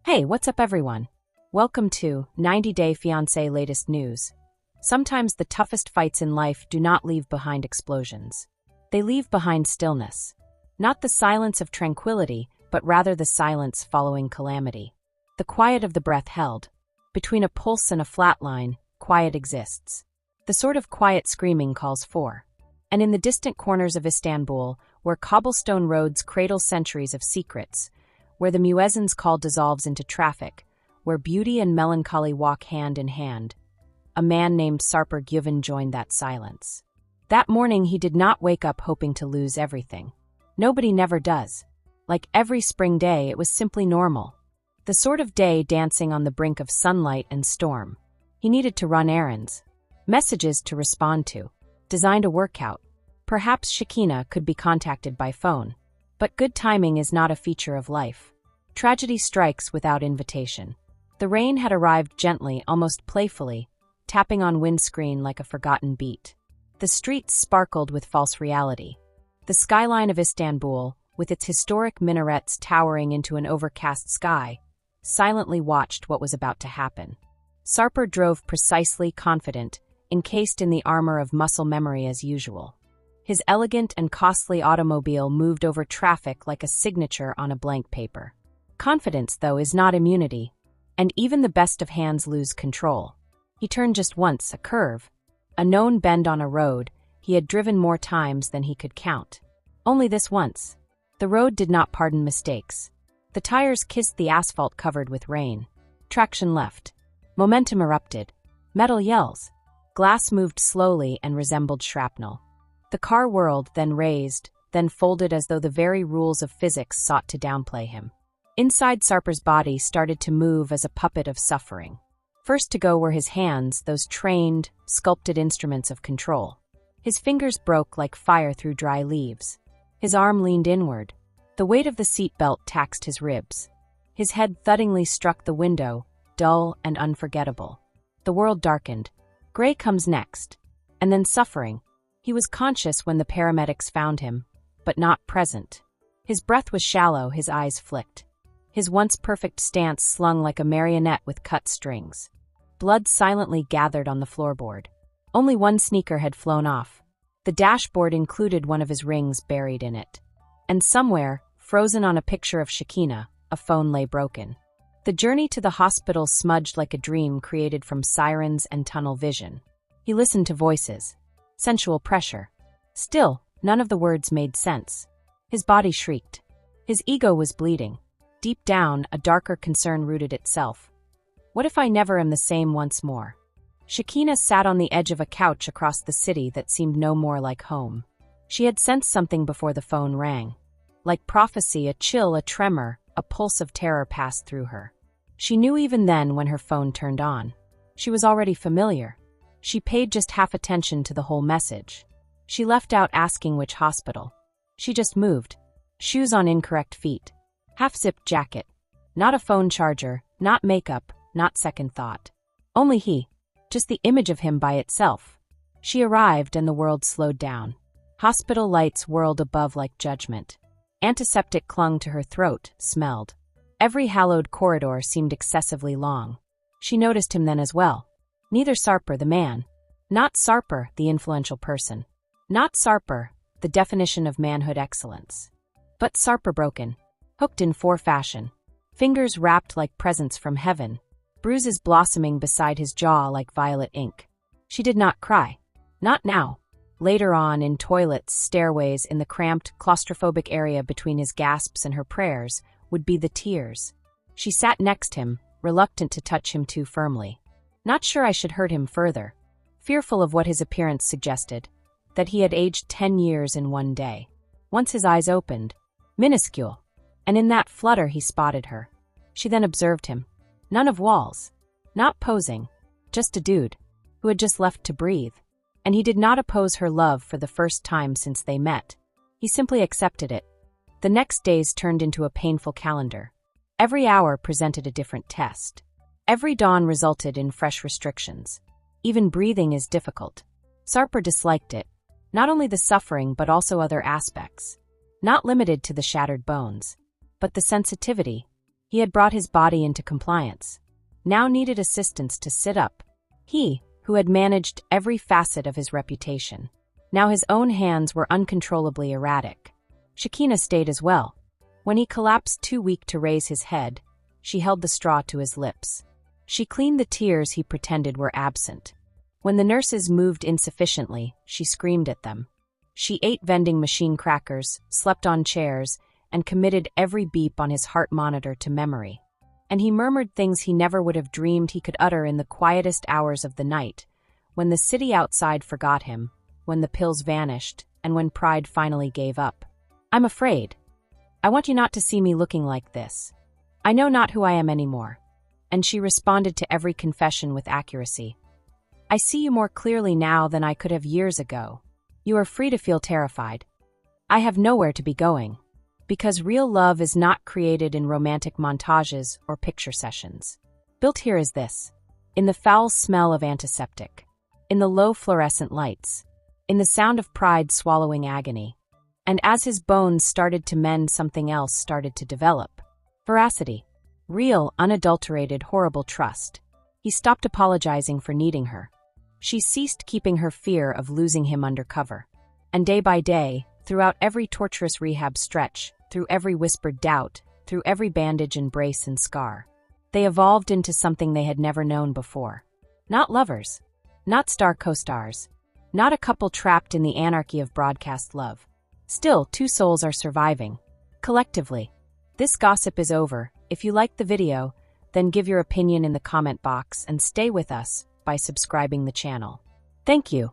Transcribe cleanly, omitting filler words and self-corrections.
Hey, what's up everyone? Welcome to 90 Day Fiancé latest news. Sometimes the toughest fights in life do not leave behind explosions. They leave behind stillness. Not the silence of tranquility, but rather the silence following calamity. The quiet of the breath held. Between a pulse and a flat line, quiet exists. The sort of quiet screaming calls for. And in the distant corners of Istanbul, where cobblestone roads cradle centuries of secrets, where the muezzin's call dissolves into traffic, where beauty and melancholy walk hand in hand, a man named Sarper joined that silence. That morning he did not wake up hoping to lose everything. Nobody never does. Like every spring day, it was simply normal. The sort of day dancing on the brink of sunlight and storm. He needed to run errands. Messages to respond to. Designed a workout. Perhaps Shekinah could be contacted by phone. But good timing is not a feature of life. Tragedy strikes without invitation. The rain had arrived gently, almost playfully, tapping on windscreen like a forgotten beat. The streets sparkled with false reality. The skyline of Istanbul, with its historic minarets towering into an overcast sky, silently watched what was about to happen. Sarper drove precisely, confident, encased in the armor of muscle memory as usual. His elegant and costly automobile moved over traffic like a signature on a blank paper. Confidence, though, is not immunity, and even the best of hands lose control. He turned just once, a curve, a known bend on a road he had driven more times than he could count. Only this once. The road did not pardon mistakes. The tires kissed the asphalt covered with rain. Traction left. Momentum erupted. Metal yells. Glass moved slowly and resembled shrapnel. The car whirled, then raised, then folded as though the very rules of physics sought to downplay him. Inside Sarper's body started to move as a puppet of suffering. First to go were his hands, those trained, sculpted instruments of control. His fingers broke like fire through dry leaves. His arm leaned inward. The weight of the seatbelt taxed his ribs. His head thuddingly struck the window, dull and unforgettable. The world darkened. Gray comes next. And then suffering. He was conscious when the paramedics found him, but not present. His breath was shallow, his eyes flicked. His once perfect stance slung like a marionette with cut strings. Blood silently gathered on the floorboard. Only one sneaker had flown off. The dashboard included one of his rings buried in it. And somewhere, frozen on a picture of Shekinah, a phone lay broken. The journey to the hospital smudged like a dream created from sirens and tunnel vision. He listened to voices. Sensual pressure. Still, none of the words made sense. His body shrieked. His ego was bleeding. Deep down, a darker concern rooted itself. What if I never am the same once more? Shekinah sat on the edge of a couch across the city that seemed no more like home. She had sensed something before the phone rang. Like prophecy, a chill, a tremor, a pulse of terror passed through her. She knew even then when her phone turned on. She was already familiar. She paid just half attention to the whole message. She left out asking which hospital. She just moved. Shoes on incorrect feet. Half-zipped jacket. Not a phone charger, not makeup, not second thought. Only he. Just the image of him by itself. She arrived and the world slowed down. Hospital lights whirled above like judgment. Antiseptic clung to her throat, smelled. Every hallowed corridor seemed excessively long. She noticed him then as well. Neither Sarper, the man. Not Sarper, the influential person. Not Sarper, the definition of manhood excellence. But Sarper broken. Hooked in fore fashion. Fingers wrapped like presents from heaven. Bruises blossoming beside his jaw like violet ink. She did not cry. Not now. Later on, in toilets, stairways, in the cramped, claustrophobic area between his gasps and her prayers, would be the tears. She sat next him, reluctant to touch him too firmly. Not sure I should hurt him further. Fearful of what his appearance suggested. That he had aged 10 years in one day. Once his eyes opened. Minuscule. And in that flutter he spotted her. She then observed him. None of walls. Not posing. Just a dude. Who had just left to breathe. And he did not oppose her love for the first time since they met. He simply accepted it. The next days turned into a painful calendar. Every hour presented a different test. Every dawn resulted in fresh restrictions. Even breathing is difficult. Sarper disliked it. Not only the suffering but also other aspects. Not limited to the shattered bones. But the sensitivity. He had brought his body into compliance. Now needed assistance to sit up. He, who had managed every facet of his reputation. Now his own hands were uncontrollably erratic. Shekinah stayed as well. When he collapsed too weak to raise his head, she held the straw to his lips. She cleaned the tears he pretended were absent. When the nurses moved insufficiently, she screamed at them. She ate vending machine crackers, slept on chairs, and committed every beep on his heart monitor to memory. And he murmured things he never would have dreamed he could utter in the quietest hours of the night, when the city outside forgot him, when the pills vanished, and when pride finally gave up. "I'm afraid. I want you not to see me looking like this. I know not who I am anymore." And she responded to every confession with accuracy. "I see you more clearly now than I could have years ago. You are free to feel terrified. I have nowhere to be going. Because real love is not created in romantic montages or picture sessions. Built here is this. In the foul smell of antiseptic. In the low fluorescent lights. In the sound of pride swallowing agony." And as his bones started to mend, something else started to develop. Veracity. Real, unadulterated, horrible trust. He stopped apologizing for needing her. She ceased keeping her fear of losing him under cover. And day by day, throughout every torturous rehab stretch, through every whispered doubt, through every bandage and brace and scar, they evolved into something they had never known before. Not lovers. Not star co-stars. Not a couple trapped in the anarchy of broadcast love. Still, two souls are surviving. Collectively. This gossip is over. If you liked the video, then give your opinion in the comment box and stay with us by subscribing the channel. Thank you.